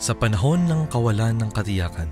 Sa panahon ng kawalan ng katiyakan,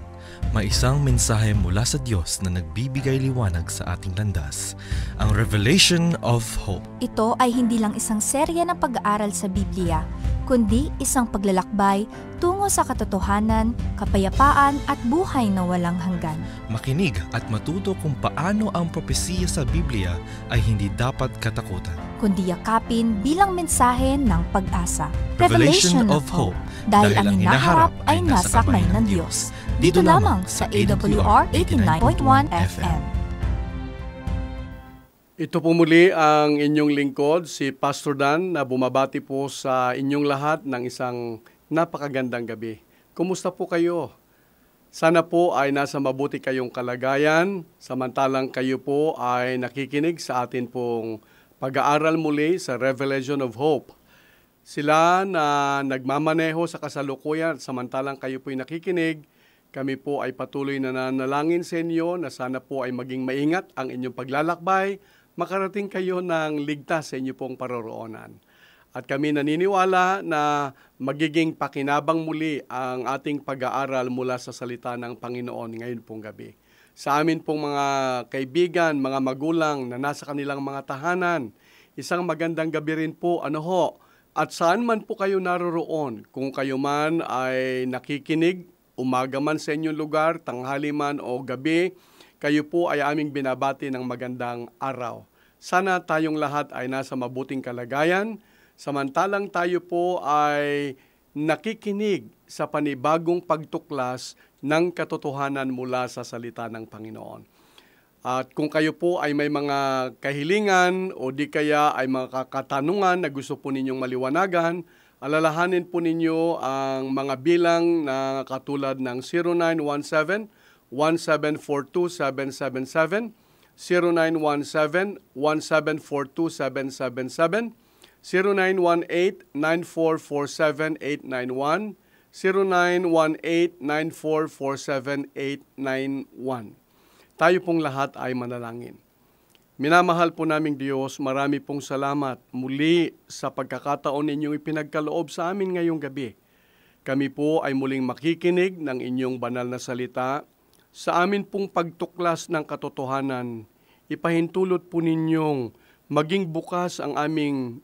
may isang mensahe mula sa Diyos na nagbibigay liwanag sa ating landas, ang Revelation of Hope. Ito ay hindi lang isang serya ng pag-aaral sa Biblia, kundi isang paglalakbay tungo sa katotohanan, kapayapaan at buhay na walang hanggan. Makinig at matuto kung paano ang propesiya sa Biblia ay hindi dapat katakutan, kundi yakapin bilang mensahe ng pag-asa. Revelation of Hope, dahil ang hinaharap ay nasa kamay ng Diyos. Dito lamang sa AWR 89.1 FM. Ito po muli ang inyong lingkod, si Pastor Dan, na bumabati po sa inyong lahat ng isang napakagandang gabi. Kumusta po kayo? Sana po ay nasa mabuti kayong kalagayan, samantalang kayo po ay nakikinig sa atin pong pag-aaral muli sa Revelation of Hope. Sila na nagmamaneho sa kasalukuyan, samantalang kayo po ay nakikinig, kami po ay patuloy na nanalangin sa inyo na sana po ay maging maingat ang inyong paglalakbay, makarating kayo ng ligtas sa inyo pong paroroonan. At kami naniniwala na magiging pakinabang muli ang ating pag-aaral mula sa salita ng Panginoon ngayon pong gabi. Sa amin pong mga kaibigan, mga magulang na nasa kanilang mga tahanan, isang magandang gabi rin po, at saan man po kayo naroroon, kung kayo man ay nakikinig, umaga man sa inyong lugar, tanghali man o gabi, kayo po ay aming binabati ng magandang araw. Sana tayong lahat ay nasa mabuting kalagayan, samantalang tayo po ay nakikinig sa panibagong pagtuklas ng katotohanan mula sa salita ng Panginoon. At kung kayo po ay may mga kahilingan o di kaya ay mga katanungan na gusto po ninyong maliwanagan, alalahanin po ninyo ang mga bilang na katulad ng 0917-1742-777, 0917-1742-777, 0918-9447-891, 0918-9447-891. Tayo pong lahat ay manalangin. Minamahal po naming Diyos, marami pong salamat muli sa pagkakataon ninyong ipinagkaloob sa amin ngayong gabi. Kami po ay muling makikinig ng inyong banal na salita. Sa amin pong pagtuklas ng katotohanan, ipahintulot po ninyong maging bukas ang aming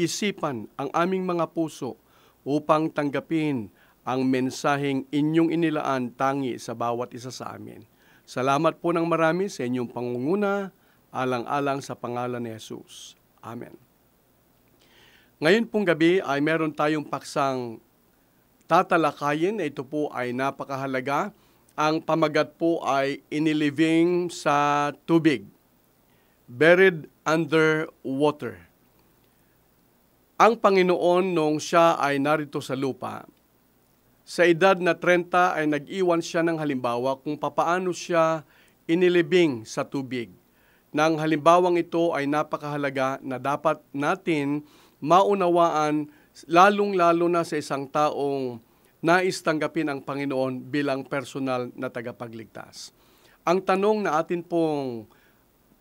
isipan, ang aming mga puso, upang tanggapin ang mensaheng inyong inilaan tangi sa bawat isa sa amin. Salamat po ng marami sa inyong pangunguna, alang-alang sa pangalan ni Jesus. Amen. Ngayon pong gabi ay meron tayong paksang tatalakayin. Ito po ay napakahalaga. Ang pamagat po ay iniliving sa tubig. Buried under water. Ang Panginoon nung siya ay narito sa lupa, sa edad na 30 ay nag-iwan siya ng halimbawa kung papaano siya inilibing sa tubig. Nang halimbawang ito ay napakahalaga na dapat natin maunawaan, lalong-lalo na sa isang taong nais tanggapin ang Panginoon bilang personal na tagapagligtas. Ang tanong na atin pong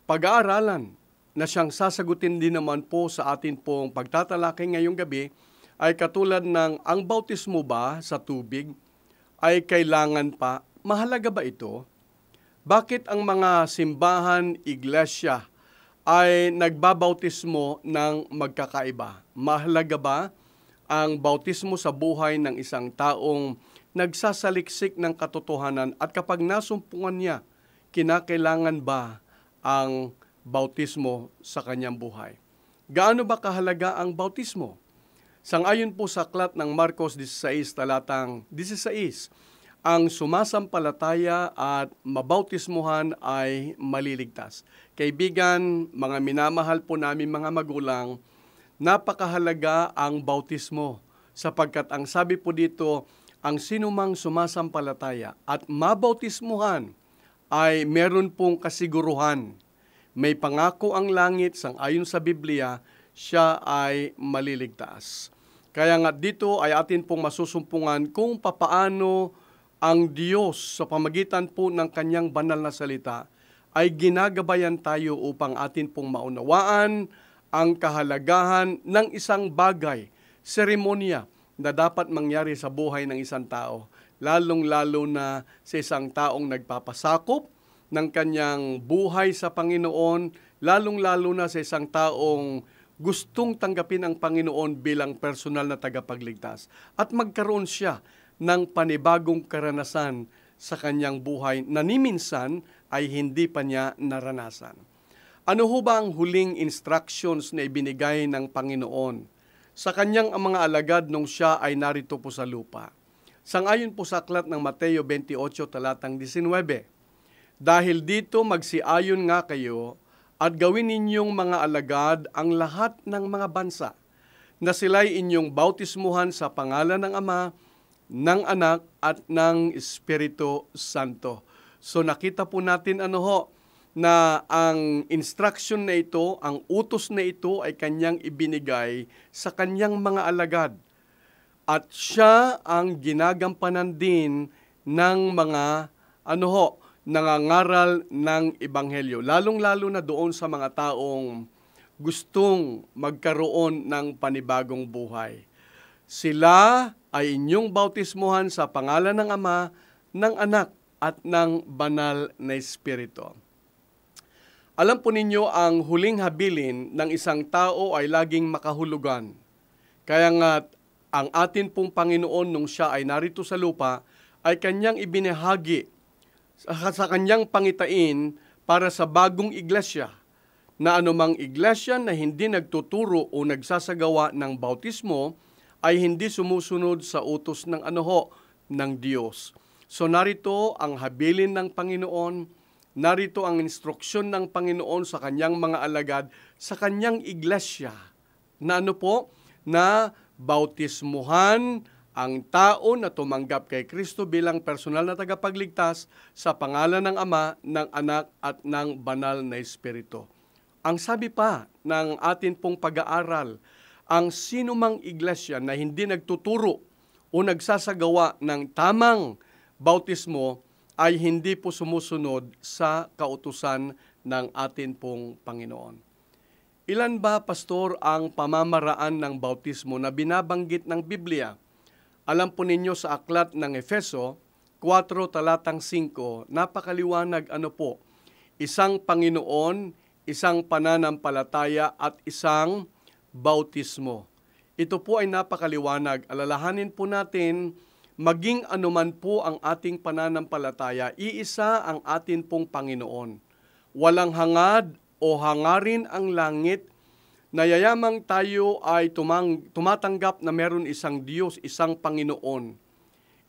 pag-aaralan na siyang sasagutin din naman po sa atin pong pagtatalakay ngayong gabi ay katulad ng ang bautismo ba sa tubig ay kailangan pa? Mahalaga ba ito? Bakit ang mga simbahan, iglesia ay nagbabautismo ng magkakaiba? Mahalaga ba ang bautismo sa buhay ng isang taong nagsasaliksik ng katotohanan at kapag nasumpungan niya, kinakailangan ba ang bautismo sa kanyang buhay? Gaano ba kahalaga ang bautismo? Sangayon po sa aklat ng Marcos 16, talatang 16, ang sumasampalataya at mabautismuhan ay maliligtas. Kaibigan, mga minamahal po namin mga magulang, napakahalaga ang bautismo sapagkat ang sabi po dito, ang sinumang sumasampalataya at mabautismuhan ay meron pong kasiguruhan. May pangako ang langit, sangayon sa Biblia, siya ay maliligtas. Kaya nga dito ay atin pong masusumpungan kung papaano ang Diyos sa pamagitan po ng kanyang banal na salita ay ginagabayan tayo upang atin pong maunawaan ang kahalagahan ng isang bagay, seremonya na dapat mangyari sa buhay ng isang tao, lalong-lalo na sa isang taong nagpapasakop ng kanyang buhay sa Panginoon, lalong-lalo na sa isang taong gustong tanggapin ang Panginoon bilang personal na tagapagligtas at magkaroon siya ng panibagong karanasan sa kanyang buhay na ni minsan ay hindi pa niya naranasan. Ano ho ba ang huling instructions na ibinigay ng Panginoon sa kanyang mga alagad nung siya ay narito po sa lupa? Sangayon po sa aklat ng Mateo 28 talatang 19, dahil dito magsiayon nga kayo at gawin ninyong mga alagad ang lahat ng mga bansa, na sila'y inyong bautismuhan sa pangalan ng Ama, ng Anak at ng Espiritu Santo. So nakita po natin na ang instruction na ito, ang utos na ito ay kanyang ibinigay sa kanyang mga alagad. At siya ang ginagampanan din ng mga nangangaral ng Ebanghelyo. Lalong-lalo na doon sa mga taong gustong magkaroon ng panibagong buhay. Sila ay inyong bautismuhan sa pangalan ng Ama, ng Anak, at ng Banal na Espiritu. Alam po ninyo, ang huling habilin ng isang tao ay laging makahulugan. Kaya nga, ang atin pong Panginoon nung siya ay narito sa lupa, ay kanyang ibinahagi sa kanyang pangitain para sa bagong iglesia, na anumang iglesia na hindi nagtuturo o nagsasagawa ng bautismo, ay hindi sumusunod sa utos ng ng Diyos. So narito ang habilin ng Panginoon, narito ang instruksyon ng Panginoon sa kanyang mga alagad, sa kanyang iglesia, na na bautismuhan ang tao na tumanggap kay Kristo bilang personal na tagapagligtas sa pangalan ng Ama, ng Anak at ng Banal na Espiritu. Ang sabi pa ng atin pong pag-aaral, ang sinumang iglesia na hindi nagtuturo o nagsasagawa ng tamang bautismo ay hindi po sumusunod sa kautusan ng atin pong Panginoon. Ilan ba, Pastor, ang pamamaraan ng bautismo na binabanggit ng Biblia? Alam po ninyo sa aklat ng Efeso 4 talatang 5, napakaliwanag isang Panginoon, isang pananampalataya at isang bautismo. Ito po ay napakaliwanag. Alalahanin po natin, maging anuman po ang ating pananampalataya, iisa ang atin pong Panginoon. Walang hangad o hangarin ang langit, nayayamang tayo ay tumatanggap na meron isang Diyos, isang Panginoon.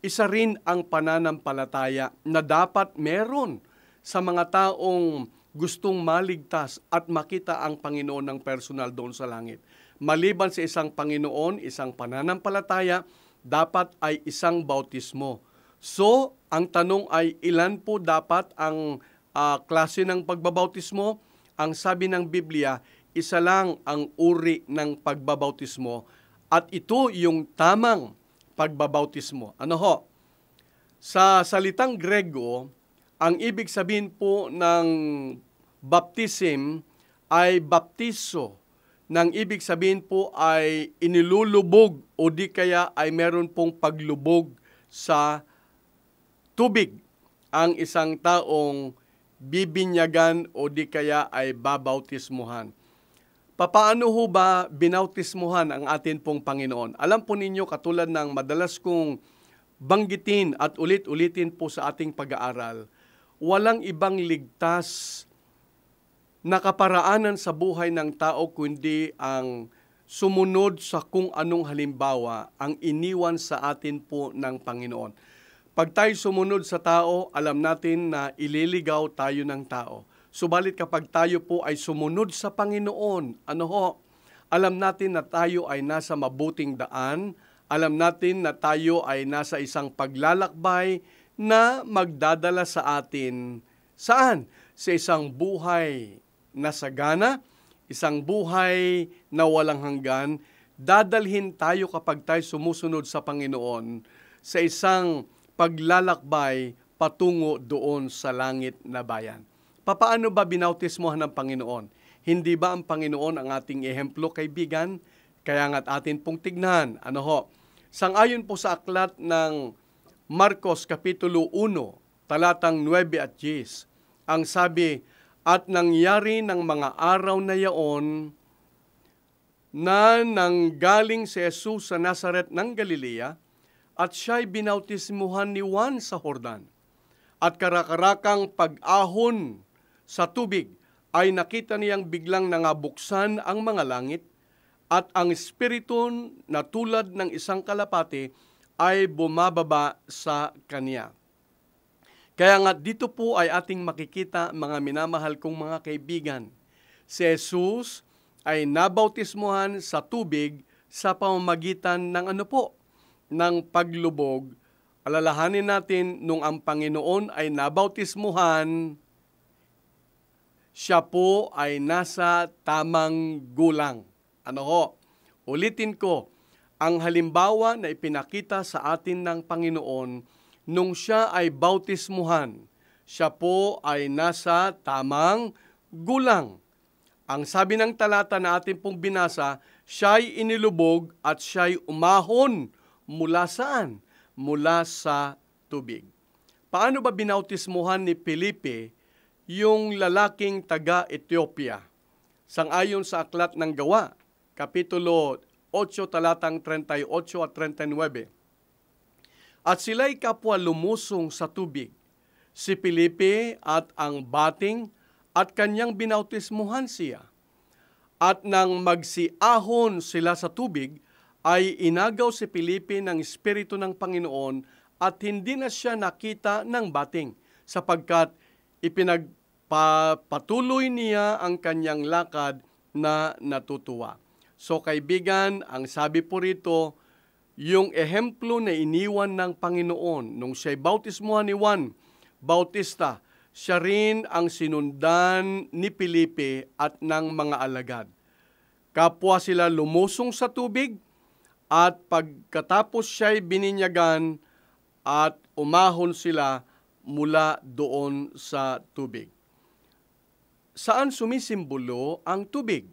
Isa rin ang pananampalataya na dapat meron sa mga taong gustong maligtas at makita ang Panginoon ng personal doon sa langit. Maliban sa isang Panginoon, isang pananampalataya, dapat ay isang bautismo. So, ang tanong ay ilan po dapat ang klase ng pagbabautismo? Ang sabi ng Biblia, isa lang ang uri ng pagbabautismo at ito yung tamang pagbabautismo. Sa salitang Grego, ang ibig sabihin po ng baptism ay baptizo. Nang ibig sabihin po ay inilulubog o di kaya ay meron pong paglubog sa tubig ang isang taong bibinyagan o di kaya ay babautismuhan. Papaano ho ba binautismuhan ang atin pong Panginoon? Alam po ninyo, katulad ng madalas kong banggitin at ulit-ulitin po sa ating pag-aaral, walang ibang ligtas na kaparaanan sa buhay ng tao kundi ang sumunod sa kung anong halimbawa ang iniwan sa atin po ng Panginoon. Pag tayo sumunod sa tao, alam natin na ililigaw tayo ng tao. Subalit kapag tayo po ay sumunod sa Panginoon, alam natin na tayo ay nasa mabuting daan, alam natin na tayo ay nasa isang paglalakbay na magdadala sa atin, saan? Sa isang buhay na sagana, isang buhay na walang hanggan, dadalhin tayo kapag tayo sumusunod sa Panginoon sa isang paglalakbay patungo doon sa langit na bayan. Papaano ba binautismohan ng Panginoon? Hindi ba ang Panginoon ang ating ehemplo, kaibigan? Kaya nga't atin pong tignan, Sangayon po sa aklat ng Marcos Kapitulo 1, talatang 9 at 10, ang sabi, at nangyari ng mga araw na yaon na nanggaling si Jesus sa Nazaret ng Galilea at siya'y binautismuhan ni Juan sa Jordan. At karakarakang pag-ahon sa tubig ay nakita niyang biglang nangabuksan ang mga langit at ang Espiritu na tulad ng isang kalapati ay bumababa sa kanya. Kaya nga dito po ay ating makikita, mga minamahal kong mga kaibigan, si Jesus ay nabautismuhan sa tubig sa pamamagitan ng ng paglubog. Alalahanin natin, nung ang Panginoon ay nabautismuhan, siya po ay nasa tamang gulang. Ulitin ko, ang halimbawa na ipinakita sa atin ng Panginoon, nung siya ay bautismuhan, siya po ay nasa tamang gulang. Ang sabi ng talata na atin pong binasa, siya'y inilubog at siya'y umahon mula saan? Mula sa tubig. Paano ba binautismuhan ni Felipe yung lalaking taga-Ethiopia? Sangayon sa aklat ng Gawa, Kapitulo 8, talatang 38 at 39. At sila'y kapwa lumusong sa tubig, si Felipe at ang bating at kanyang binautismuhan siya. At nang magsiahon sila sa tubig, ay inagaw si Felipe ng Espiritu ng Panginoon at hindi na siya nakita ng bating, sapagkat ipinagpatuloy niya ang kanyang lakad na natutuwa. So kaibigan, ang sabi po rito, yung ehemplo na iniwan ng Panginoon nung siya'y bautismuhan ni Juan Bautista, siya rin ang sinundan ni Felipe at ng mga alagad. Kapwa sila lumusong sa tubig at pagkatapos siya'y bininyagan at umahon sila mula doon sa tubig. Saan sumisimbolo ang tubig?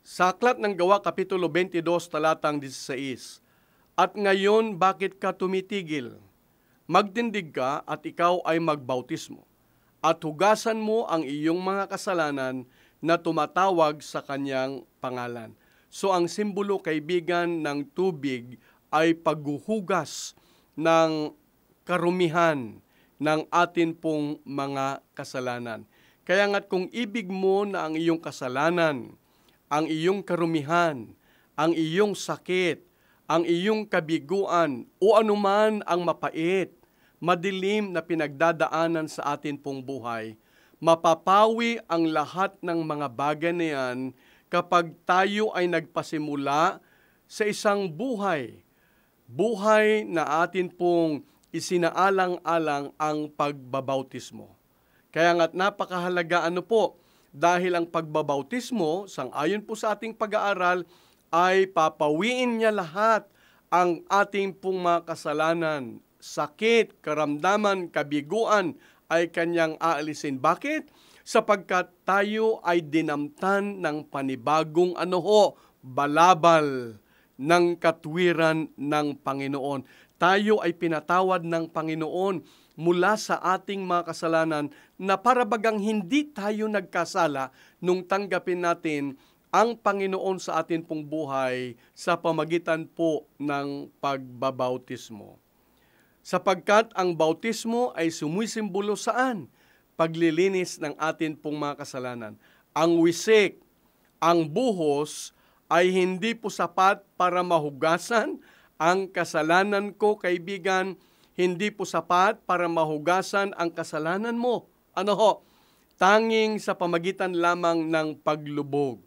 Sa aklat ng Gawa, Kapitulo 22, talatang 16, at ngayon bakit ka tumitigil? Magtindig ka at ikaw ay magbautismo, at hugasan mo ang iyong mga kasalanan na tumatawag sa kanyang pangalan. So ang simbolo, kaibigan, ng tubig ay paghuhugas ng karumihan ng atin pong mga kasalanan. Kaya nga't kung ibig mo na ang iyong kasalanan, ang iyong karumihan, ang iyong sakit, ang iyong kabiguan, o anuman ang mapait, madilim na pinagdadaanan sa atin pong buhay, mapapawi ang lahat ng mga bagay na yan kapag tayo ay nagpasimula sa isang buhay na atin pong isinaalang-alang ang pagbabautismo. Kaya nga't napakahalaga dahil ang pagbabautismo, sangayon po sa ating pag-aaral, ay papawiin niya lahat ang ating pong mga kasalanan, sakit, karamdaman, kabiguan ay kanyang aalisin. Bakit? Sapagkat tayo ay dinamtan ng panibagong balabal ng katwiran ng Panginoon. Tayo ay pinatawad ng Panginoon mula sa ating mga kasalanan na parabagang hindi tayo nagkasala nung tanggapin natin ang Panginoon sa atin pong buhay sa pamagitan po ng pagbabautismo. Sapagkat ang bautismo ay sumisimbolo saan? Paglilinis ng atin pong mga kasalanan. Ang wisik, ang buhos ay hindi po sapat para mahugasan ang kasalanan ko, kaibigan. Hindi po sapat para mahugasan ang kasalanan mo. Tanging sa pamagitan lamang ng paglubog.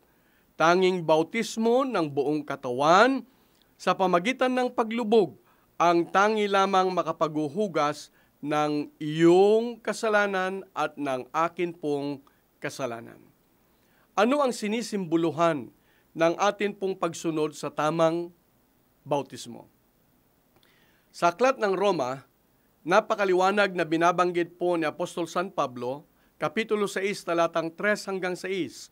Tanging bautismo ng buong katawan, sa pamagitan ng paglubog, ang tangi lamang makapaghuhugas ng iyong kasalanan at ng akin pong kasalanan. Ano ang sinisimboluhan ng atin pong pagsunod sa tamang bautismo? Sa aklat ng Roma, napakaliwanag na binabanggit po ni Apostol San Pablo, Kapitulo 6, talatang 3 hanggang 6.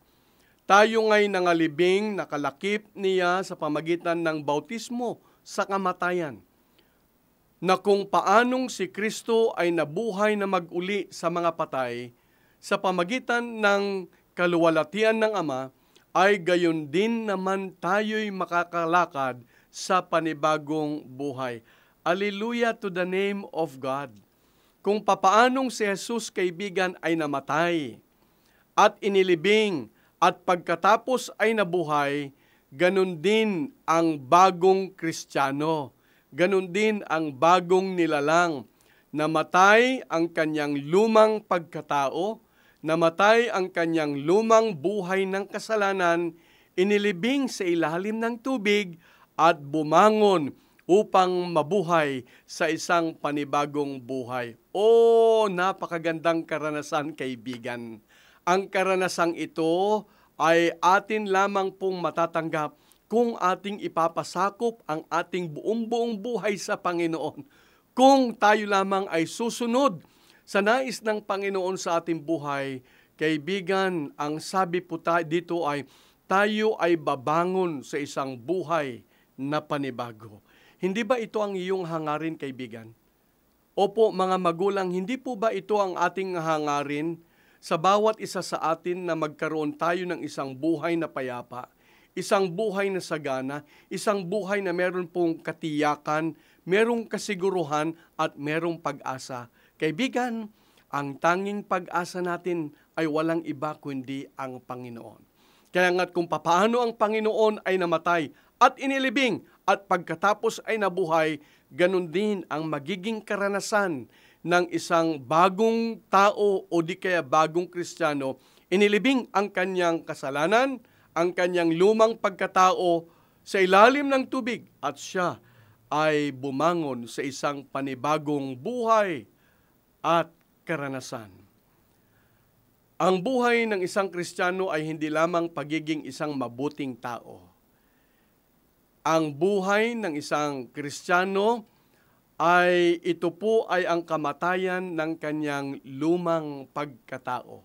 Tayo ngay nangalibing, nakalakip niya sa pamagitan ng bautismo sa kamatayan, na kung paanong si Kristo ay nabuhay na mag-uli sa mga patay sa pamagitan ng kaluwalhatian ng Ama, ay gayon din naman tayo'y makakalakad sa panibagong buhay. Alleluia to the name of God. Kung papaanong si Jesus, kaibigan, ay namatay at inilibing at pagkatapos ay nabuhay, ganun din ang bagong Kristiyano. Ganun din ang bagong nilalang. Namatay ang kanyang lumang pagkatao, namatay ang kanyang lumang buhay ng kasalanan, inilibing sa ilalim ng tubig at bumangon upang mabuhay sa isang panibagong buhay. Napakagandang karanasan, kaibigan. Ang karanasang ito ay atin lamang pong matatanggap kung ating ipapasakop ang ating buong buhay sa Panginoon. Kung tayo lamang ay susunod sa nais ng Panginoon sa ating buhay, kaibigan, ang sabi po dito ay tayo ay babangon sa isang buhay na panibago. Hindi ba ito ang iyong hangarin, kaibigan? Opo, mga magulang, hindi po ba ito ang ating hangarin sa bawat isa sa atin na magkaroon tayo ng isang buhay na payapa, isang buhay na sagana, isang buhay na meron pong katiyakan, merong kasiguruhan at merong pag-asa? Kaibigan, ang tanging pag-asa natin ay walang iba kundi ang Panginoon. Kaya nga't kung papaano ang Panginoon ay namatay at inilibing at pagkatapos ay nabuhay, ganun din ang magiging karanasan ng isang bagong tao o di kaya bagong Kristiyano. Inilibing ang kanyang kasalanan, ang kanyang lumang pagkatao sa ilalim ng tubig at siya ay bumangon sa isang panibagong buhay at karanasan. Ang buhay ng isang Kristiyano ay hindi lamang pagiging isang mabuting tao. Ang buhay ng isang Kristiyano ay ito po ay ang kamatayan ng kanyang lumang pagkatao.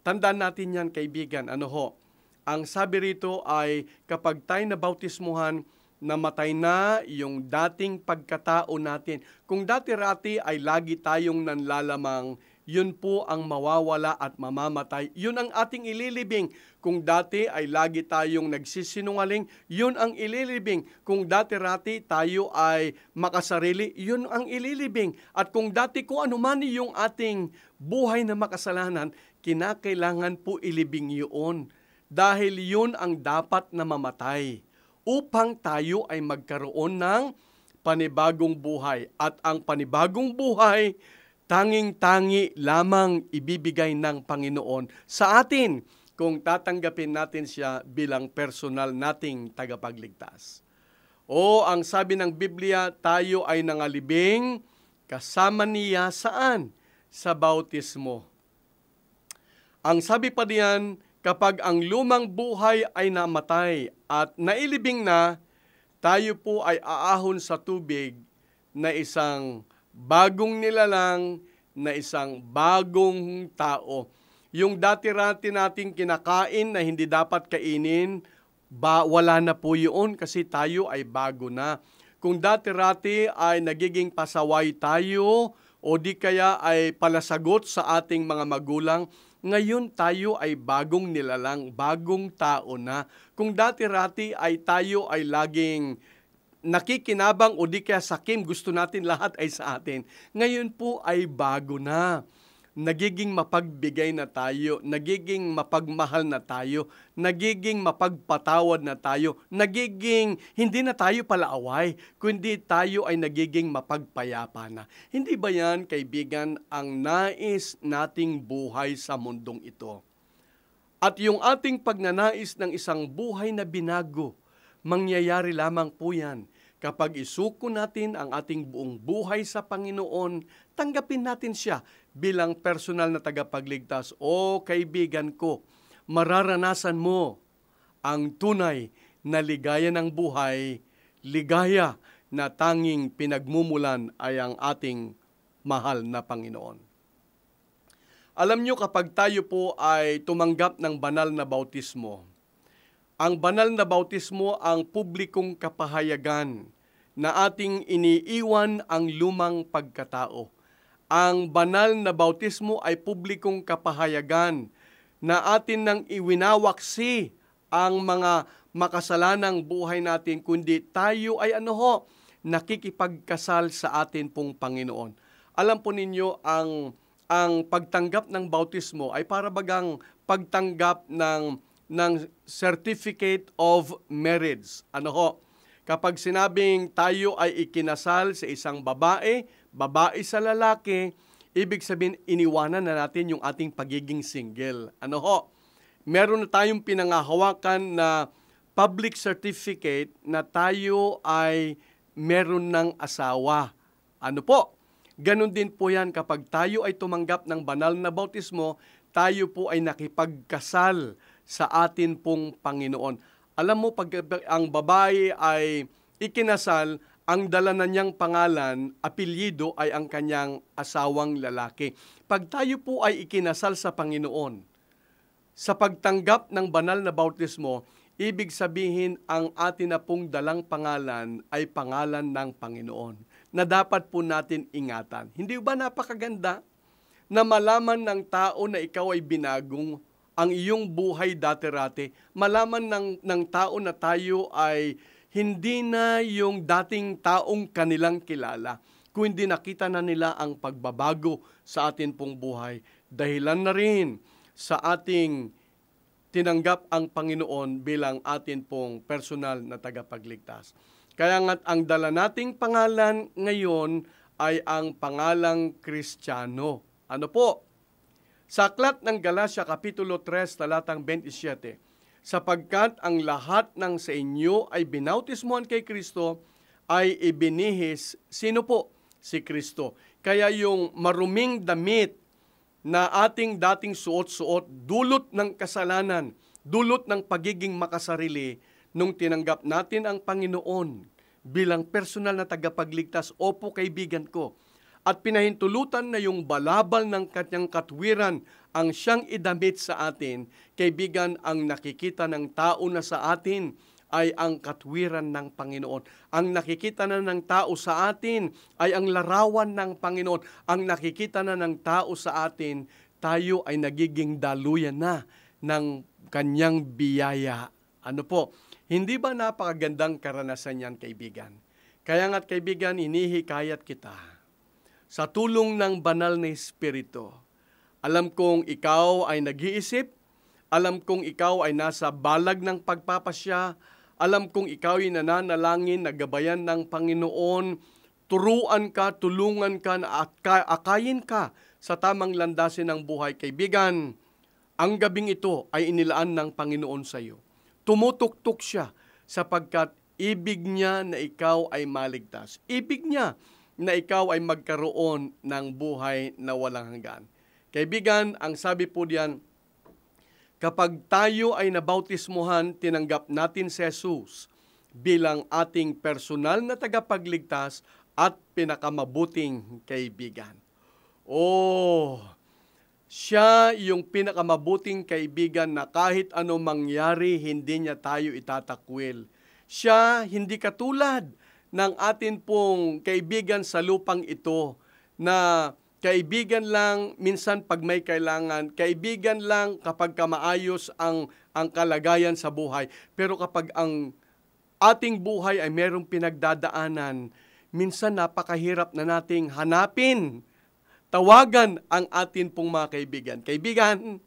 Tandaan natin yan, kaibigan. Ang sabi rito ay kapag tayo nabautismuhan, namatay na yung dating pagkatao natin. Kung dati-rati ay lagi tayong nanlalamang, yun po ang mawawala at mamamatay. Yun ang ating ililibing. Kung dati ay lagi tayong nagsisinungaling, yun ang ililibing. Kung dati-rati tayo ay makasarili, yun ang ililibing. At kung dati kung ano man yung ating buhay na makasalanan, kinakailangan po ilibing yun. Dahil yun ang dapat na mamatay upang tayo ay magkaroon ng panibagong buhay. At ang panibagong buhay, tanging-tangi lamang ibibigay ng Panginoon sa atin kung tatanggapin natin siya bilang personal nating tagapagligtas. Ang sabi ng Biblia, tayo ay nangalibing kasama niya saan? Sa bautismo. Ang sabi pa diyan, kapag ang lumang buhay ay namatay at nailibing na, tayo po ay aahon sa tubig na isang bagong nilalang, na isang bagong tao. Yung dati-rati nating kinakain na hindi dapat kainin, wala na po yun kasi tayo ay bago na. Kung dati-rati ay nagiging pasaway tayo o di kaya ay palasagot sa ating mga magulang, ngayon tayo ay bagong nilalang, bagong tao na. Kung dati-rati ay tayo ay laging nakikinabang o di kaya sakim, gusto natin lahat ay sa atin. Ngayon po ay bago na. Nagiging mapagbigay na tayo, nagiging mapagmahal na tayo, nagiging mapagpatawad na tayo, nagiging hindi na tayo palaaway, kundi tayo ay nagiging mapagpayapa na. Hindi ba yan, kaibigan, ang nais nating buhay sa mundong ito? At yung ating pagnanais ng isang buhay na binago, mangyayari lamang po yan kapag isuko natin ang ating buong buhay sa Panginoon, tanggapin natin siya bilang personal na tagapagligtas. Kaibigan ko, mararanasan mo ang tunay na ligaya ng buhay, ligaya na tanging pinagmumulan ay ang ating mahal na Panginoon. Alam nyo, kapag tayo po ay tumanggap ng banal na bautismo, Ang banal na bautismo ang publikong kapahayagan na ating iniiwan ang lumang pagkatao. Ang banal na bautismo ay publikong kapahayagan na atin nang iwinawaksi ang mga makasalanang buhay natin, kundi tayo ay nakikipagkasal sa atin pong Panginoon. Alam po ninyo, ang pagtanggap ng bautismo ay para bagang pagtanggap ng certificate of marriage. Kapag sinabing tayo ay ikinasal sa isang babae, babae sa lalaki, ibig sabihin iniwanan na natin yung ating pagiging single. Meron na tayong pinangahawakan na public certificate na tayo ay meron ng asawa. Ganon din po yan kapag tayo ay tumanggap ng banal na bautismo, tayo po ay nakipagkasal sa atin pong Panginoon. Alam mo, pag ang babae ay ikinasal, ang dala na niyang pangalan, apelyido ay ang kanyang asawang lalaki. Pag tayo po ay ikinasal sa Panginoon, sa pagtanggap ng banal na bautismo, ibig sabihin ang atin na pong dalang pangalan ay pangalan ng Panginoon na dapat po natin ingatan. Hindi ba napakaganda na malaman ng tao na ikaw ay binagong ang iyong buhay dati-rati, malaman ng tao na tayo ay hindi na yung dating taong kanilang kilala, kundi nakita na nila ang pagbabago sa atin pong buhay. Dahilan na rin sa ating tinanggap ang Panginoon bilang atin pong personal na tagapagligtas. Kaya nga't ang dala nating pangalan ngayon ay ang pangalang Kristiyano. Sa aklat ng Galacia, Kapitulo 3, talatang 27, sapagkat ang lahat ng sa inyo ay binautismuhan kay Kristo, ay ibinihis, sino po? Si Kristo. Kaya yung maruming damit na ating dating suot-suot, dulot ng kasalanan, dulot ng pagiging makasarili, nung tinanggap natin ang Panginoon bilang personal na tagapagligtas, opo kaibigan ko, at pinahintulutan na yung balabal ng kanyang katwiran ang siyang idamit sa atin, kaibigan, ang nakikita ng tao na sa atin ay ang katwiran ng Panginoon. Ang nakikita na ng tao sa atin ay ang larawan ng Panginoon. Ang nakikita na ng tao sa atin, tayo ay nagiging daluyan na ng kanyang biyaya. Hindi ba napakagandang karanasan yan, kaibigan? Kaya nga't kaibigan, hinihikayat kita sa tulong ng banal na Espiritu. Alam kong ikaw ay nag-iisip, alam kong ikaw ay nasa balag ng pagpapasya, alam kong ikaw ay nananalangin, nagabayan ng Panginoon, turuan ka, tulungan ka, at akayin ka sa tamang landasin ng buhay. Kaibigan, ang gabing ito ay inilaan ng Panginoon sa iyo. Tumutuktok siya sapagkat ibig niya na ikaw ay maligtas. Ibig niya na ikaw ay magkaroon ng buhay na walang hanggan. Kaibigan, ang sabi po diyan, kapag tayo ay nabautismuhan, tinanggap natin si Jesus bilang ating personal na tagapagligtas at pinakamabuting kaibigan. Siya yung pinakamabuting kaibigan na kahit ano mangyari, hindi niya tayo itatakwil. Siya hindi katulad ng atin pong kaibigan sa lupang ito na kaibigan lang minsan pag may kailangan, kaibigan lang kapag maayos ang kalagayan sa buhay. Pero kapag ang ating buhay ay merong pinagdadaanan, minsan napakahirap na nating hanapin, tawagan ang atin pong mga kaibigan. Kaibigan,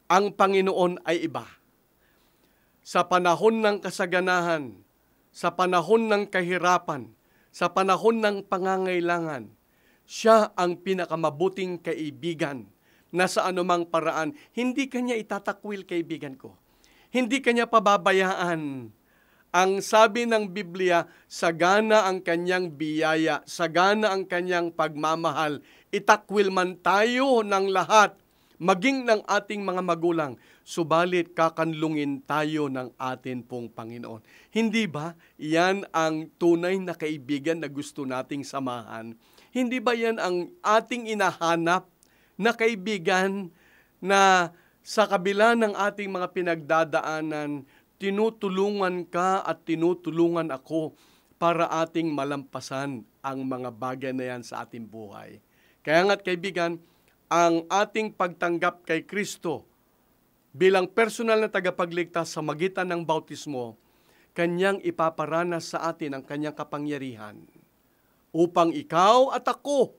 ang Panginoon ay iba. Sa panahon ng kasaganahan, sa panahon ng kahirapan, sa panahon ng pangangailangan, siya ang pinakamabuting kaibigan na sa anumang paraan. Hindi kanya itatakwil, kaibigan ko. Hindi kanya pababayaan. Ang sabi ng Biblia, sagana ang kanyang biyaya, sagana ang kanyang pagmamahal. Itakwil man tayo ng lahat, maging ng ating mga magulang, subalit kakanlungin tayo ng atin pong Panginoon. Hindi ba yan ang tunay na kaibigan na gusto nating samahan? Hindi ba yan ang ating inahanap na kaibigan na sa kabila ng ating mga pinagdadaanan, tinutulungan ka at tinutulungan ako para ating malampasan ang mga bagay na yan sa ating buhay. Kaya nga't kaibigan, ang ating pagtanggap kay Kristo bilang personal na tagapagligtas sa magitan ng bautismo, Kanyang ipaparanas sa atin ang Kanyang kapangyarihan upang ikaw at ako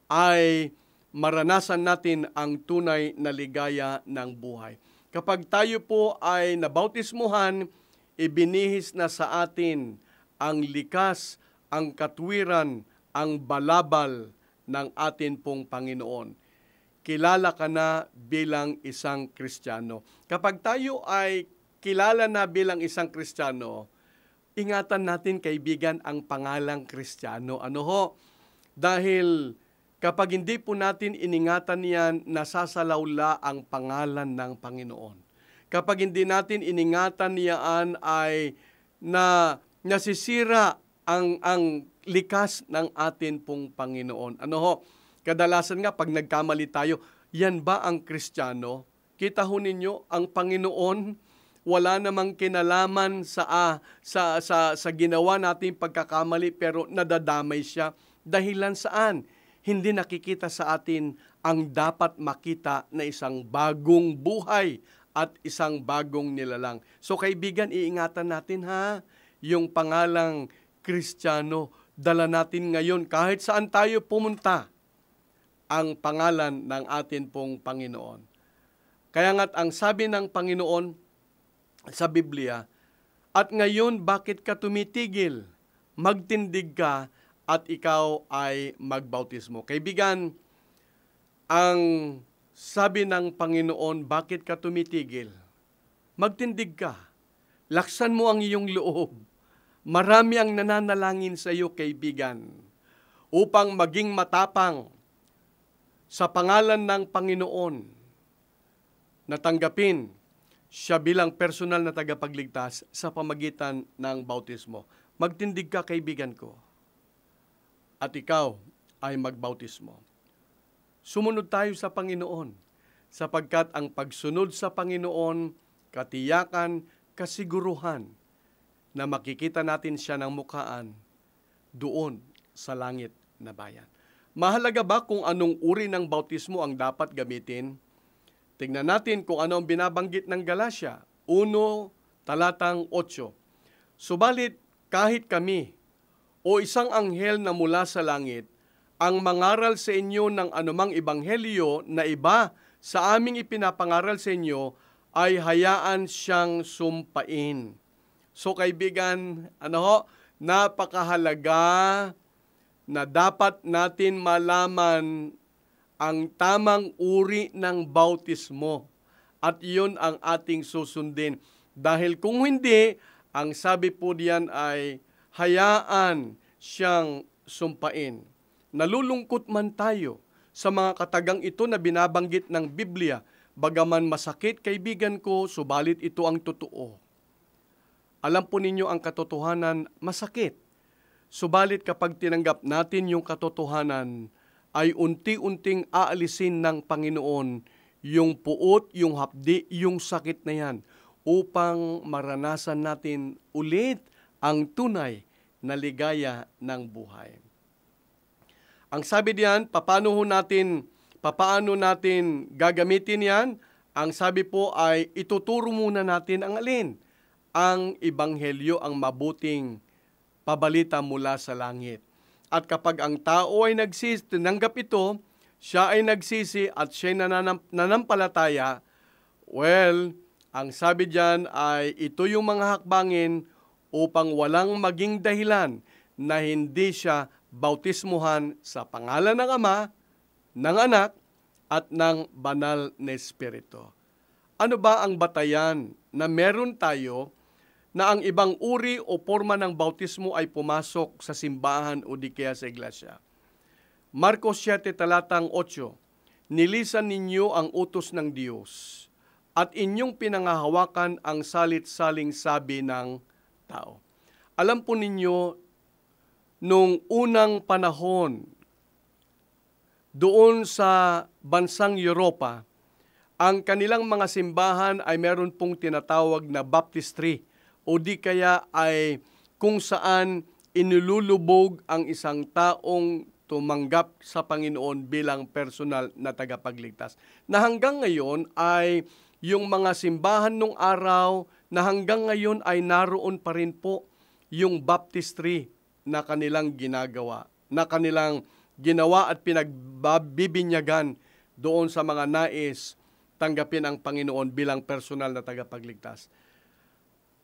ay maranasan natin ang tunay na ligaya ng buhay. Kapag tayo po ay nabautismuhan, ibinihis na sa atin ang likas, ang katwiran, ang balabal ng atin pong Panginoon. Kilala ka na bilang isang Kristiyano. Kapag tayo ay kilala na bilang isang Kristiyano, ingatan natin, kaibigan, ang pangalang Kristiyano. Ano ho? Dahil kapag hindi po natin iningatan yan, nasasalawla ang pangalan ng Panginoon. Kapag hindi natin iningatan yan, ay nasisira ang likas ng atin pong Panginoon. Ano ho? Kadalasan nga, pag nagkamali tayo, yan ba ang Kristiyano? Kita ho ninyo, ang Panginoon, wala namang kinalaman sa ginawa nating pagkakamali, pero nadadamay siya. Dahilan saan? Hindi nakikita sa atin ang dapat makita na isang bagong buhay at isang bagong nilalang. So kaibigan, iingatan natin ha, yung pangalang Kristiyano, dala natin ngayon kahit saan tayo pumunta, ang pangalan ng atin pong Panginoon. Kaya nga't ang sabi ng Panginoon sa Biblia, at ngayon bakit ka tumitigil? Magtindig ka at ikaw ay magbautismo. Kaibigan, ang sabi ng Panginoon, bakit ka tumitigil? Magtindig ka. Laksan mo ang iyong loob. Marami ang nananalangin sa iyo, kaibigan, upang maging matapang sa pangalan ng Panginoon, natanggapin siya bilang personal na tagapagligtas sa pamagitan ng bautismo. Magtindig ka, kaibigan ko, at ikaw ay magbautismo. Sumunod tayo sa Panginoon, sapagkat ang pagsunod sa Panginoon, katiyakan, kasiguruhan, na makikita natin siya ng mukhaan doon sa langit na bayan. Mahalaga ba kung anong uri ng bautismo ang dapat gamitin? Tingnan natin kung ano ang binabanggit ng Galatia 1, talatang 8. Subalit kahit kami o isang anghel na mula sa langit ang mangaral sa inyo ng anumang ebanghelyo na iba sa aming ipinapangaral sa inyo, ay hayaan siyang sumpain. So kaibigan, napakahalaga na dapat natin malaman ang tamang uri ng bautismo at iyon ang ating susundin. Dahil kung hindi, ang sabi po diyan ay hayaan siyang sumpain. Nalulungkot man tayo sa mga katagang ito na binabanggit ng Biblia, bagaman masakit, kaibigan ko, subalit ito ang totoo. Alam po ninyo ang katotohanan, masakit. Subalit kapag tinanggap natin yung katotohanan, ay unti-unting aalisin ng Panginoon yung puot, yung hapdi, yung sakit na yan, upang maranasan natin ulit ang tunay na ligaya ng buhay. Ang sabi diyan, paano natin gagamitin yan? Ang sabi po ay ituturo muna natin ang alin? Ang ebanghelyo, ang mabuting pabalita mula sa langit. At kapag ang tao ay tinanggap ito, siya ay nagsisi at siya ay nanampalataya, well, ang sabi diyan ay ito yung mga hakbangin upang walang maging dahilan na hindi siya bautismuhan sa pangalan ng Ama, ng Anak, at ng Banal na Espiritu. Ano ba ang batayan na meron tayo na ang ibang uri o forma ng bautismo ay pumasok sa simbahan o di kaya sa iglesia? Marcos 7, talatang 8, nilisan ninyo ang utos ng Diyos at inyong pinangahawakan ang salit-saling sabi ng tao. Alam po ninyo, nung unang panahon, doon sa bansang Europa, Ang kanilang mga simbahan ay meron pong tinatawag na baptistry o di kaya ay kung saan inilulubog ang isang taong tumanggap sa Panginoon bilang personal na tagapagligtas. Na hanggang ngayon ay yung mga simbahan nung araw na hanggang ngayon ay naroon pa rin po yung baptistry na kanilang ginagawa, na kanilang ginawa at pinagbibinyagan doon sa mga nais tanggapin ang Panginoon bilang personal na tagapagligtas.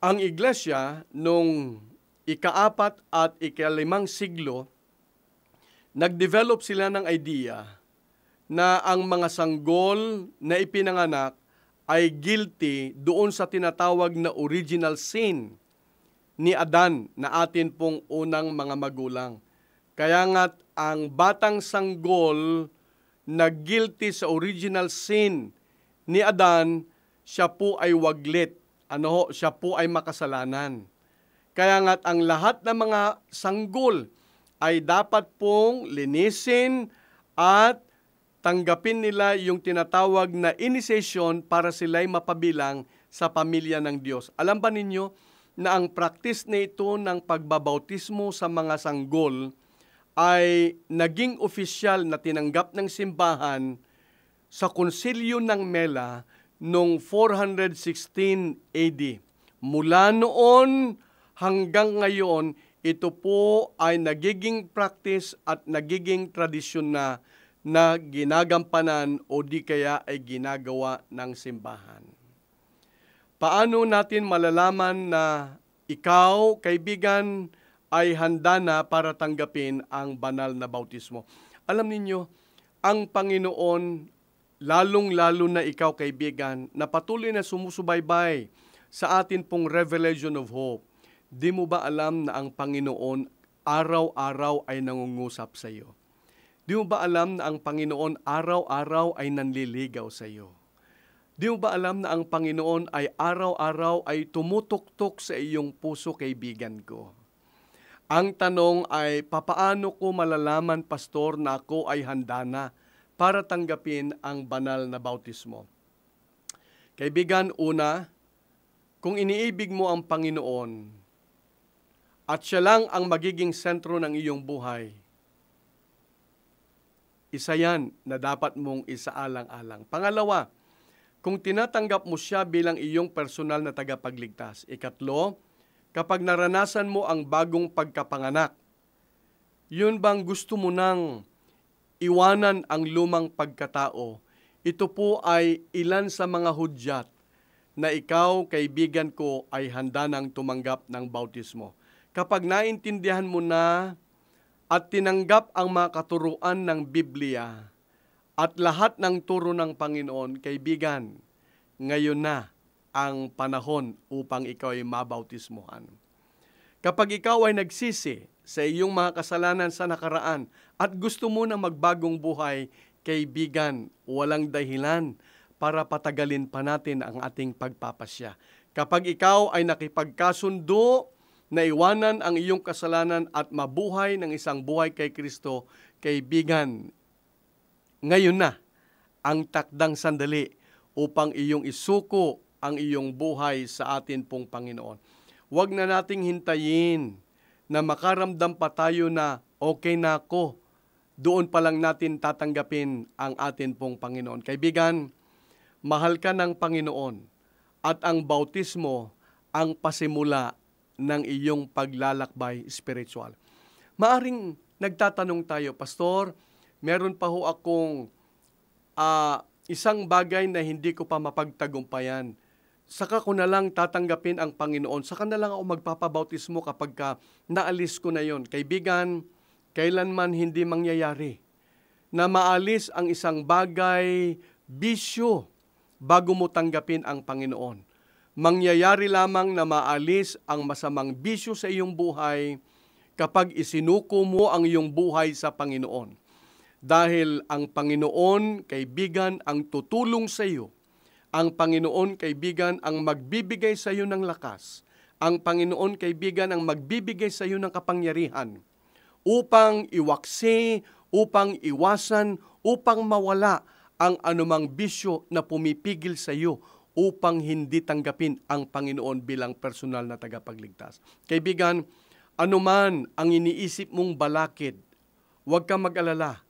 Ang iglesia nung ika-4 at ika-5 siglo, nag-develop sila ng idea na ang mga sanggol na ipinanganak ay guilty doon sa tinatawag na original sin ni Adan na atin pong unang mga magulang. Kaya nga't ang batang sanggol na guilty sa original sin ni Adan, siya po ay waglit. Siya po ay makasalanan. Kaya nga't ang lahat ng mga sanggol ay dapat pong linisin at tanggapin nila yung tinatawag na initiation para sila'y mapabilang sa pamilya ng Diyos. Alam ba ninyo na ang practice na ito ng pagbabautismo sa mga sanggol ay naging opisyal na tinanggap ng simbahan sa Konsilyo ng Mela noong 416 AD. Mula noon hanggang ngayon, ito po ay nagiging practice at nagiging tradisyon na ginagampanan o di kaya ay ginagawa ng simbahan. Paano natin malalaman na ikaw, kaibigan, ay handa na para tanggapin ang banal na bautismo? Alam ninyo, ang Panginoon, lalong-lalo na ikaw, kaibigan, na patuloy na sumusubaybay sa atin pong Revelation of Hope, di mo ba alam na ang Panginoon araw-araw ay nangungusap sa iyo? Di mo ba alam na ang Panginoon araw-araw ay nanliligaw sa iyo? Di mo ba alam na ang Panginoon ay araw-araw ay tumutuktok sa iyong puso, kaibigan ko? Ang tanong ay, papaano ko malalaman, Pastor, na ako ay handa na para tanggapin ang banal na bautismo? Kaibigan, una, kung iniibig mo ang Panginoon at siya lang ang magiging sentro ng iyong buhay, isa yan na dapat mong isaalang-alang. Pangalawa, kung tinatanggap mo siya bilang iyong personal na tagapagligtas. Ikatlo, kapag naranasan mo ang bagong pagkapanganak, yun bang gusto mo nang iwanan ang lumang pagkatao? Ito po ay ilan sa mga hudyat na ikaw, kaibigan ko, ay handa nang tumanggap ng bautismo. Kapag naintindihan mo na at tinanggap ang mga katuruan ng Biblia at lahat ng turo ng Panginoon, kaibigan, ngayon na ang panahon upang ikaw ay mabautismuhan. Kapag ikaw ay nagsisi sa iyong mga kasalanan sa nakaraan at gusto mo na magbagong buhay, kaibigan, walang dahilan para patagalin pa natin ang ating pagpapasya. Kapag ikaw ay nakipagkasundo na iwanan ang iyong kasalanan at mabuhay ng isang buhay kay Kristo, kaibigan, ngayon na ang takdang sandali upang iyong isuko ang iyong buhay sa atin pong Panginoon. Huwag na nating hintayin na makaramdam pa tayo na okay na ako. Doon pa lang natin tatanggapin ang atin pong Panginoon. Kaibigan, mahal ka ng Panginoon at ang bautismo ang pasimula ng iyong paglalakbay spiritual. Maaring nagtatanong tayo, Pastor, meron pa ho akong isang bagay na hindi ko pa mapagtagumpayan. Saka ko na lang tatanggapin ang Panginoon. Saka na lang ako magpapabautismo kapag naalis ko na yon. Kaibigan, kailanman hindi mangyayari na maalis ang isang bagay, bisyo, bago mo tanggapin ang Panginoon. Mangyayari lamang na maalis ang masamang bisyo sa iyong buhay kapag isinuko mo ang iyong buhay sa Panginoon. Dahil ang Panginoon, kaibigan, ang tutulong sa iyo. Ang Panginoon, kaibigan, ang magbibigay sa iyo ng lakas. Ang Panginoon, kaibigan, ang magbibigay sa iyo ng kapangyarihan upang iwaksi, upang iwasan, upang mawala ang anumang bisyo na pumipigil sa iyo upang hindi tanggapin ang Panginoon bilang personal na tagapagligtas. Kaibigan, anuman ang iniisip mong balakid, huwag kang mag-alala.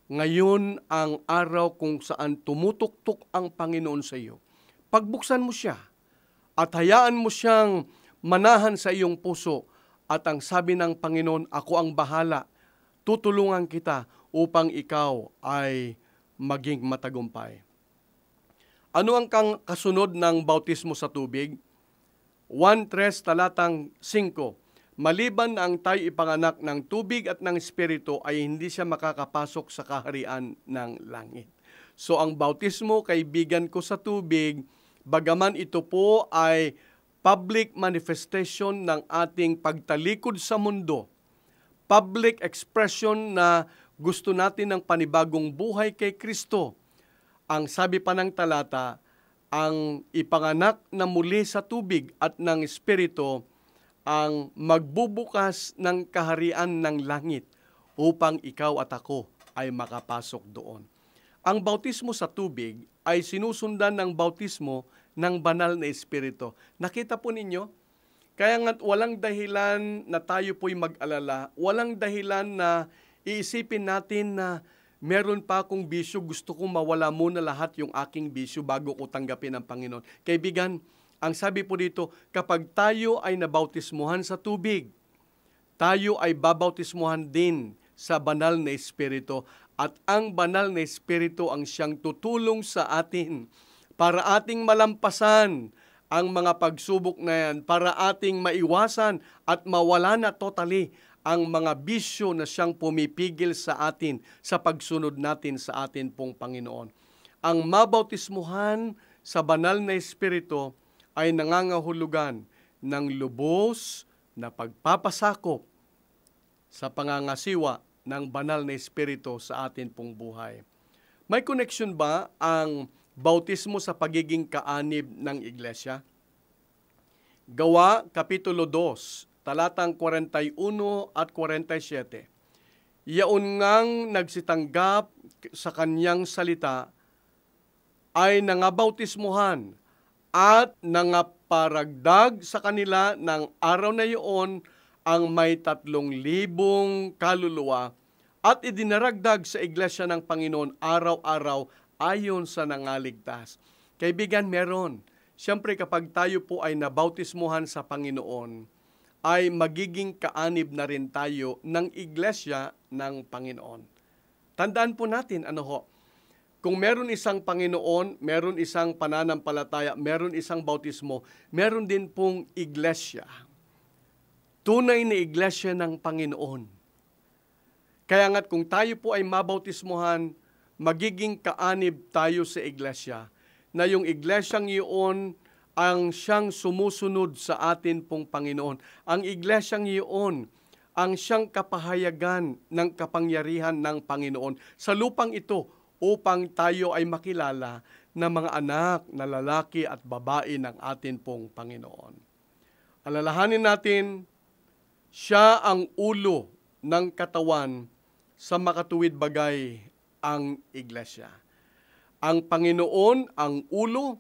Ngayon ang araw kung saan tumutuktok ang Panginoon sa iyo. Pagbuksan mo siya at hayaan mo siyang manahan sa iyong puso, at ang sabi ng Panginoon, ako ang bahala, tutulungan kita upang ikaw ay maging matagumpay. Ano ang kasunod ng bautismo sa tubig? 1:3 talatang 5. Maliban na ang tayo ipanganak ng tubig at ng Espiritu, ay hindi siya makakapasok sa kaharian ng langit. So ang bautismo, kaibigan ko, sa tubig, bagaman ito po ay public manifestation ng ating pagtalikod sa mundo, public expression na gusto natin ng panibagong buhay kay Kristo. Ang sabi pa ng talata, ang ipanganak na muli sa tubig at ng Espiritu ang magbubukas ng kaharian ng langit upang ikaw at ako ay makapasok doon. Ang bautismo sa tubig ay sinusundan ng bautismo ng banal na Espiritu. Nakita po ninyo? Kaya nga't walang dahilan na tayo po'y mag-alala, walang dahilan na iisipin natin na meron pa akong bisyo, gusto kong mawala muna lahat yung aking bisyo bago ko tanggapin ang Panginoon. Kaibigan, ang sabi po dito, kapag tayo ay nabautismuhan sa tubig, tayo ay babautismuhan din sa banal na Espiritu, at ang banal na Espiritu ang siyang tutulong sa atin para ating malampasan ang mga pagsubok na yan, para ating maiwasan at mawala na totally ang mga bisyo na siyang pumipigil sa atin sa pagsunod natin sa atin pong Panginoon. Ang mabautismuhan sa banal na Espiritu ay nangangahulugan ng lubos na pagpapasakop sa pangangasiwa ng banal na Espiritu sa atin pong buhay. May connection ba ang bautismo sa pagiging kaanib ng iglesia? Gawa, Kapitulo 2, talatang 41 at 47. Yaon ngang nagsitanggap sa kanyang salita ay nangabautismuhan at nangaparagdag sa kanila ng araw na iyon ang may 3,000 kaluluwa, at idinaragdag sa iglesia ng Panginoon araw-araw ayon sa nangaligtas. Kaibigan, meron. Siyempre kapag tayo po ay nabautismuhan sa Panginoon, ay magiging kaanib na rin tayo ng iglesia ng Panginoon. Tandaan po natin, kung meron isang Panginoon, meron isang pananampalataya, meron isang bautismo, meron din pong iglesia. Tunay na iglesia ng Panginoon. Kaya nga't kung tayo po ay mabautismuhan, magiging kaanib tayo sa iglesia, na yung iglesyang iyon ang siyang sumusunod sa atin pong Panginoon. Ang iglesyang iyon ang siyang kapahayagan ng kapangyarihan ng Panginoon sa lupang ito upang tayo ay makilala na mga anak na lalaki at babae ng atin pong Panginoon. Alalahanin natin, siya ang ulo ng katawan sa makatuwid bagay ang iglesia. Ang Panginoon ang ulo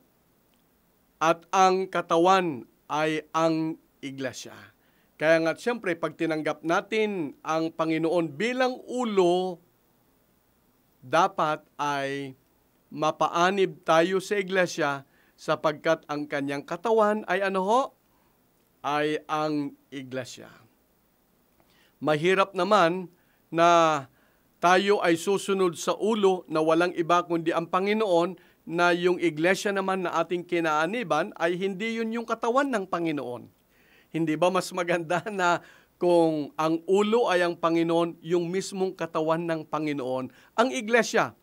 at ang katawan ay ang iglesia. Kaya nga siyempre pag tinanggap natin ang Panginoon bilang ulo, dapat ay mapaanib tayo sa iglesia sapagkat ang kanyang katawan ay ay ang iglesia. Mahirap naman na tayo ay susunod sa ulo na walang iba kundi ang Panginoon, na yung iglesia naman na ating kinaaniban ay hindi yun yung katawan ng Panginoon. Hindi ba mas maganda na kung ang ulo ay ang Panginoon, yung mismong katawan ng Panginoon, ang iglesia?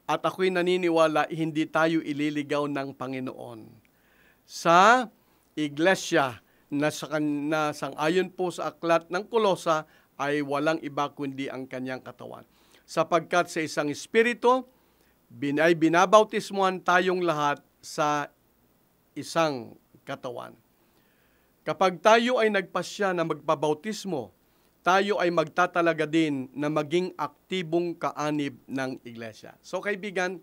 At ako'y naniniwala, hindi tayo ililigaw ng Panginoon sa iglesia na sang-ayon po sa aklat ng Kolosa ay walang iba kundi ang kanyang katawan. Sapagkat sa isang espiritu, ay binabautismuhan tayong lahat sa isang katawan. Kapag tayo ay nagpasya na magpabautismo, tayo ay magtatalaga din na maging aktibong kaanib ng iglesia. So kaibigan,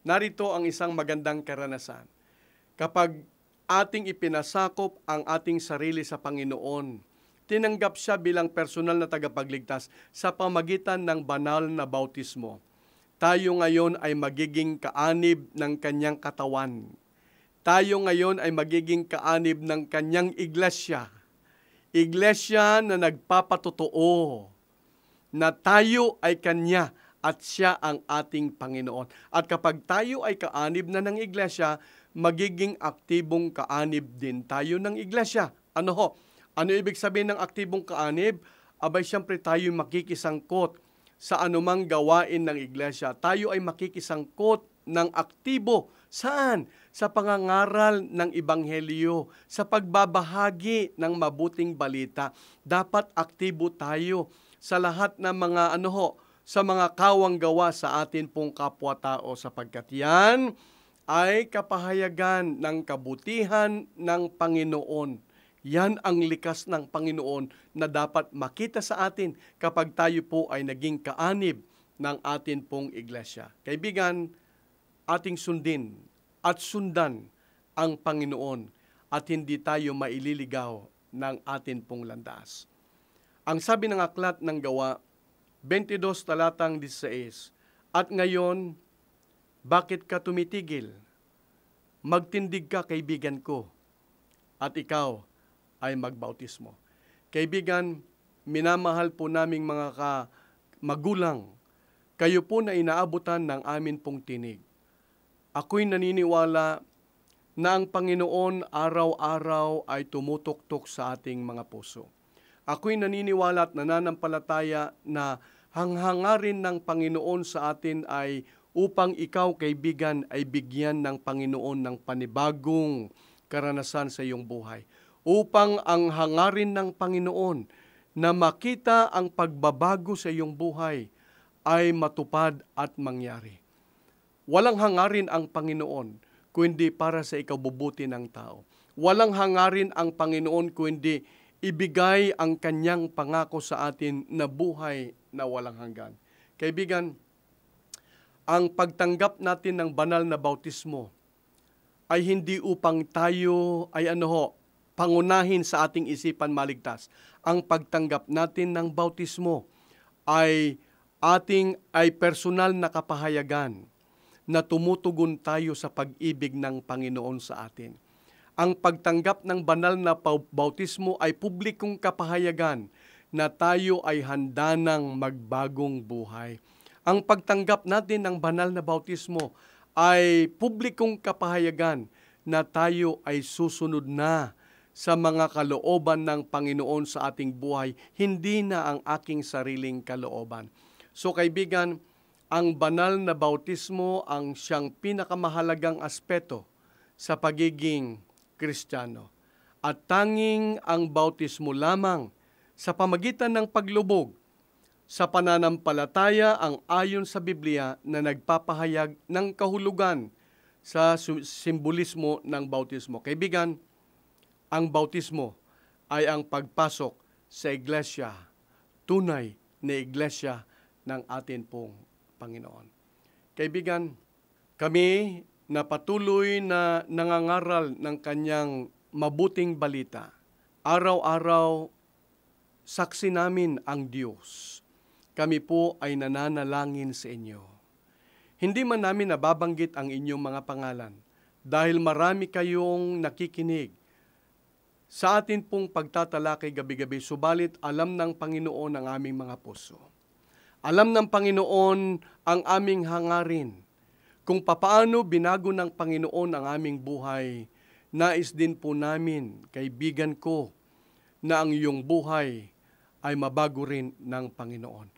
narito ang isang magandang karanasan. Kapag ating ipinasakop ang ating sarili sa Panginoon, tinanggap siya bilang personal na tagapagligtas sa pamagitan ng banal na bautismo. Tayo ngayon ay magiging kaanib ng kanyang katawan. Tayo ngayon ay magiging kaanib ng kanyang iglesia. Iglesia na nagpapatotoo na tayo ay kanya at siya ang ating Panginoon. At kapag tayo ay kaanib na ng iglesia, magiging aktibong kaanib din tayo ng iglesia. Ano ho? Ano ibig sabihin ng aktibong kaanib? Abay, siyempre tayo makikisangkot sa anumang gawain ng iglesia. Tayo ay makikisangkot ng aktibo. Saan? Sa pangangaral ng Ebanghelyo, sa pagbabahagi ng mabuting balita. Dapat aktibo tayo sa lahat ng mga sa mga kawang gawa sa atin pong kapwa-tao, sapagkat yan ay kapahayagan ng kabutihan ng Panginoon. Yan ang likas ng Panginoon na dapat makita sa atin kapag tayo po ay naging kaanib ng atin pong iglesia. Kaibigan, ating sundin at sundan ang Panginoon at hindi tayo maililigaw ng atin pong landas. Ang sabi ng aklat ng Gawa, 22 talatang 16, at ngayon, bakit ka tumitigil? Magtindig ka, kaibigan ko, at ikaw ay magbautismo. Kaibigan, minamahal po naming mga magulang, kayo po na inaabutan ng amin pong tinig. Ako'y naniniwala na ang Panginoon araw-araw ay tumutuktok sa ating mga puso. Ako'y naniniwala at nananampalataya na hanghangarin ng Panginoon sa atin ay upang ikaw, kaibigan, ay bigyan ng Panginoon ng panibagong karanasan sa iyong buhay. Upang ang hangarin ng Panginoon na makita ang pagbabago sa iyong buhay ay matupad at mangyari. Walang hangarin ang Panginoon kundi para sa ikabubuti ng tao. Walang hangarin ang Panginoon kundi ibigay ang kanyang pangako sa atin na buhay na walang hanggan. Kaibigan, ang pagtanggap natin ng banal na bautismo ay hindi upang tayo ay pangunahin sa ating isipan maligtas. Ang pagtanggap natin ng bautismo ay personal na kapahayagan na tumutugon tayo sa pag-ibig ng Panginoon sa atin. Ang pagtanggap ng banal na bautismo ay publikong kapahayagan na tayo ay handa ng magbagong buhay. Ang pagtanggap natin ng banal na bautismo ay publikong kapahayagan na tayo ay susunod na sa mga kalooban ng Panginoon sa ating buhay, hindi na ang aking sariling kalooban. So kaibigan, ang banal na bautismo ang siyang pinakamahalagang aspeto sa pagiging Kristiyano. At tanging ang bautismo lamang sa pamagitan ng paglubog sa pananampalataya ang ayon sa Biblia na nagpapahayag ng kahulugan sa simbolismo ng bautismo. Kaibigan, ang bautismo ay ang pagpasok sa iglesia, tunay na iglesia ng atin pong Panginoon. Kaibigan, kami na patuloy na nangangaral ng kanyang mabuting balita, araw-araw saksi namin ang Diyos. Kami po ay nananalangin sa inyo. Hindi man namin nababanggit ang inyong mga pangalan dahil marami kayong nakikinig sa atin pong pagtatalakay gabi-gabi, subalit alam ng Panginoon ang aming mga puso. Alam ng Panginoon ang aming hangarin. Kung papaano binago ng Panginoon ang aming buhay, nais din po namin, kaibigan ko, na ang iyong buhay ay mabago rin ng Panginoon.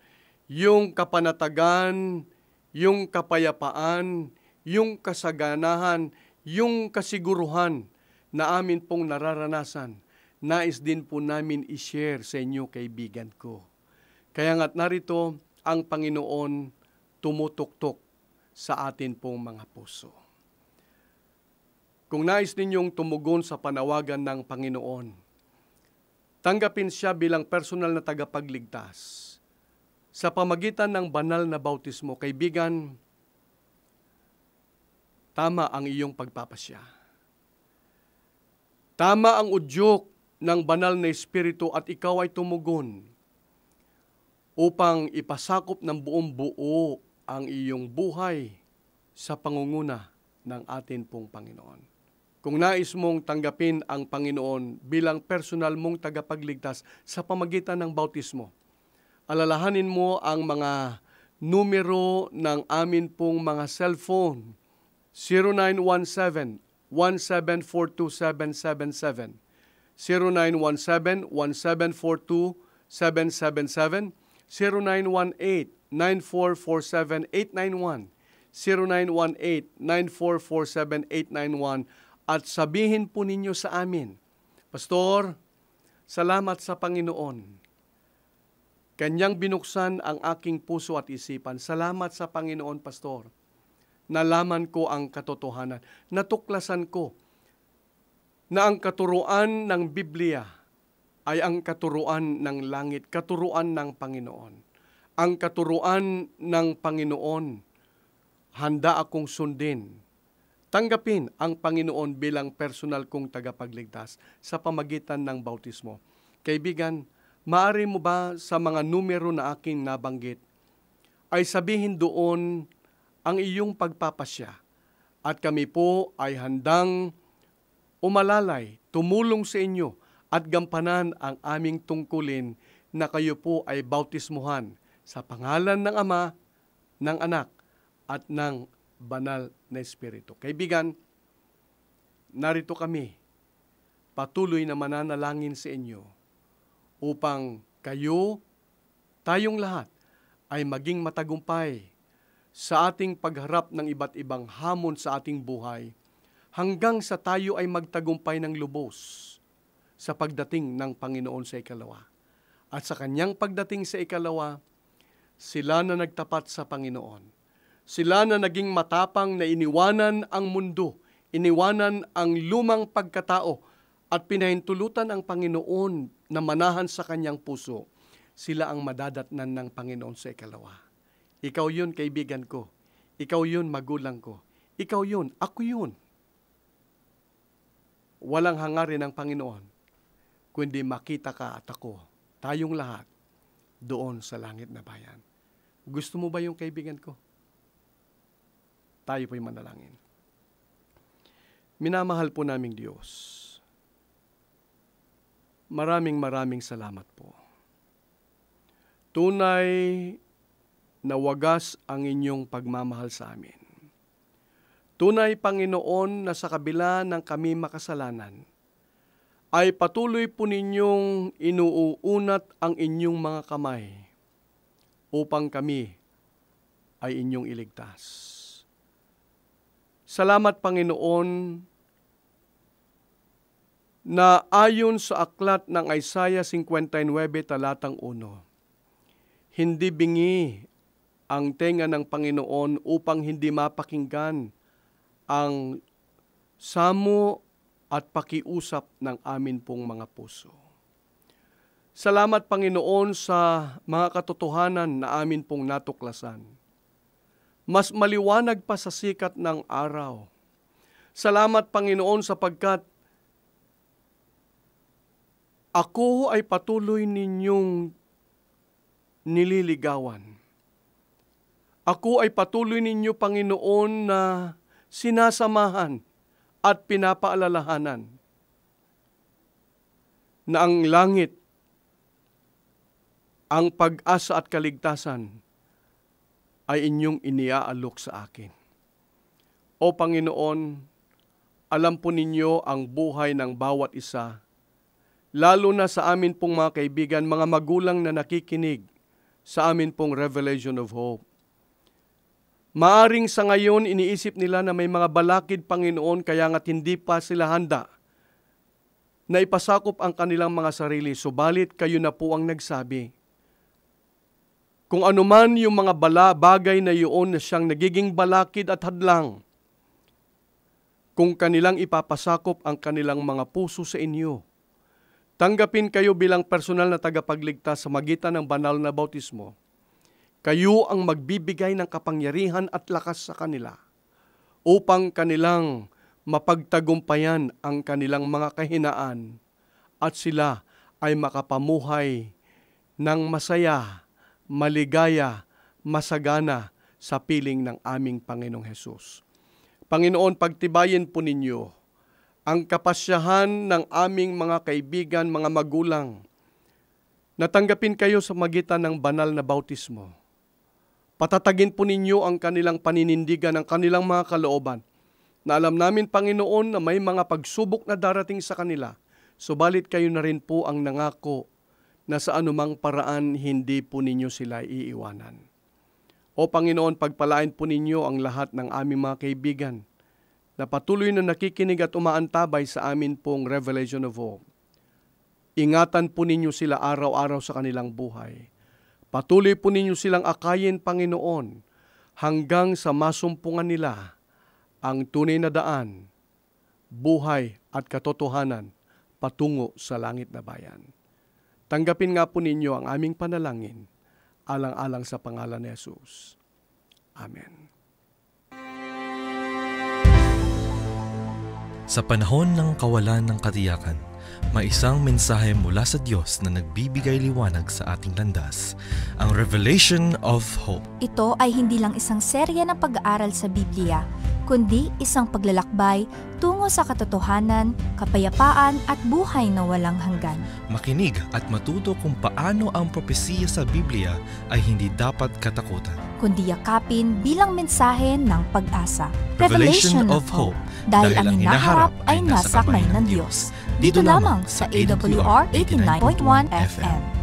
Yung kapanatagan, yung kapayapaan, yung kasaganahan, yung kasiguruhan na amin pong nararanasan, nais din po namin i-share sa inyo, kaibigan ko. Kaya nga't narito ang Panginoon tumutuktok sa atin pong mga puso. Kung nais ninyong tumugon sa panawagan ng Panginoon, tanggapin siya bilang personal na tagapagligtas sa pamagitan ng banal na bautismo. Kaibigan, tama ang iyong pagpapasya. Tama ang udyok ng banal na Espiritu at ikaw ay tumugon upang ipasakop ng buong buo ang iyong buhay sa pangunguna ng atin pong Panginoon. Kung nais mong tanggapin ang Panginoon bilang personal mong tagapagligtas sa pamagitan ng bautismo, alalahanin mo ang mga numero ng amin pong mga cellphone, 0917-1742777, 0917-1742777, 0918-9447-891, 0918-9447-891, at sabihin po ninyo sa amin, Pastor, salamat sa Panginoon. Kanyang binuksan ang aking puso at isipan. Salamat sa Panginoon, Pastor. Nalaman ko ang katotohanan. Natuklasan ko na ang katuruan ng Biblia ay ang katuruan ng langit, katuruan ng Panginoon. Ang katuruan ng Panginoon, handa akong sundin. Tanggapin ang Panginoon bilang personal kong tagapagligtas sa pamagitan ng bautismo. Kaibigan, maaari mo ba sa mga numero na aking nabanggit ay sabihin doon ang iyong pagpapasya at kami po ay handang umalalay, tumulong sa inyo at gampanan ang aming tungkulin na kayo po ay bautismuhan sa pangalan ng Ama, ng Anak at ng Banal na Espiritu. Kaibigan, narito kami, patuloy na mananalangin sa inyo upang kayo, tayong lahat, ay maging matagumpay sa ating pagharap ng iba't ibang hamon sa ating buhay hanggang sa tayo ay magtagumpay ng lubos sa pagdating ng Panginoon sa ikalawa. At sa kanyang pagdating sa ikalawa, sila na nagtapat sa Panginoon. Sila na naging matapang na iniwanan ang mundo, iniwanan ang lumang pagkatao at pinahintulutan ang Panginoon na manahan sa kanyang puso. Sila ang madadatnan ng Panginoon sa ikalawa. Ikaw yun, kaibigan ko. Ikaw yun, magulang ko. Ikaw yun, ako yun. Walang hangarin ng Panginoon, kundi makita ka at ako, tayong lahat, doon sa langit na bayan. Gusto mo ba yung kaibigan ko? Tayo po'y manalangin. Minamahal po naming Diyos. Maraming salamat po. Tunay na wagas ang inyong pagmamahal sa amin. Tunay, Panginoon, na sa kabila ng kami makasalanan, ay patuloy po ninyong inuunat ang inyong mga kamay upang kami ay inyong iligtas. Salamat, Panginoon, na ayon sa aklat ng Isaiah 59 talatang 1, hindi bingi ang tenga ng Panginoon upang hindi mapakinggan ang samo at pakiusap ng amin pong mga puso. Salamat, Panginoon, sa mga katotohanan na amin pong natuklasan. Mas maliwanag pa sa sikat ng araw. Salamat, Panginoon, sapagkat ako ay patuloy ninyong nililigawan. Ako ay patuloy ninyo, Panginoon, na sinasamahan at pinapaalalahanan na ang langit, ang pag-asa at kaligtasan ay inyong iniaalok sa akin. O Panginoon, alam po ninyo ang buhay ng bawat isa, lalo na sa amin pong mga kaibigan, mga magulang na nakikinig sa amin pong Revelation of Hope. Maaring sa ngayon iniisip nila na may mga balakid, Panginoon, kaya nga't hindi pa sila handa na ipasakop ang kanilang mga sarili. Subalit kayo na po ang nagsabi. Kung anuman yung mga bagay na iyon na siyang nagiging balakid at hadlang, kung kanilang ipapasakop ang kanilang mga puso sa inyo, tanggapin kayo bilang personal na tagapagligtas sa magitan ng banal na bautismo. Kayo ang magbibigay ng kapangyarihan at lakas sa kanila upang kanilang mapagtagumpayan ang kanilang mga kahinaan at sila ay makapamuhay ng masaya, maligaya, masagana sa piling ng aming Panginoong Hesus. Panginoon, pagtibayin po ninyo ang kapasyahan ng aming mga kaibigan, mga magulang, natanggapin kayo sa magitan ng banal na bautismo. Patatagin po ninyo ang kanilang paninindigan, ang kanilang mga kalooban, na alam namin, Panginoon, na may mga pagsubok na darating sa kanila, subalit kayo na rin po ang nangako na sa anumang paraan hindi po ninyo sila iiwanan. O Panginoon, pagpalain po ninyo ang lahat ng aming mga kaibigan na patuloy na nakikinig at umaantabay sa amin pong Revelation of Hope. Ingatan po ninyo sila araw-araw sa kanilang buhay. Patuloy po ninyo silang akayin, Panginoon, hanggang sa masumpungan nila ang tunay na daan, buhay at katotohanan patungo sa langit na bayan. Tanggapin nga po ninyo ang aming panalangin, alang-alang sa pangalan ni Jesus. Amen. Sa panahon ng kawalan ng katiyakan, may isang mensahe mula sa Diyos na nagbibigay liwanag sa ating landas, ang Revelation of Hope. Ito ay hindi lang isang serya ng pag-aaral sa Biblia, kundi isang paglalakbay tungo sa katotohanan, kapayapaan at buhay na walang hanggan. Makinig at matuto kung paano ang propesiya sa Biblia ay hindi dapat katakutan. Kundi yakapin bilang mensahe ng pag-asa. Revelation of Hope. Dahil ang hinaharap ay nasa kamay ng Diyos. Dito lamang sa AWR 89.1 FM.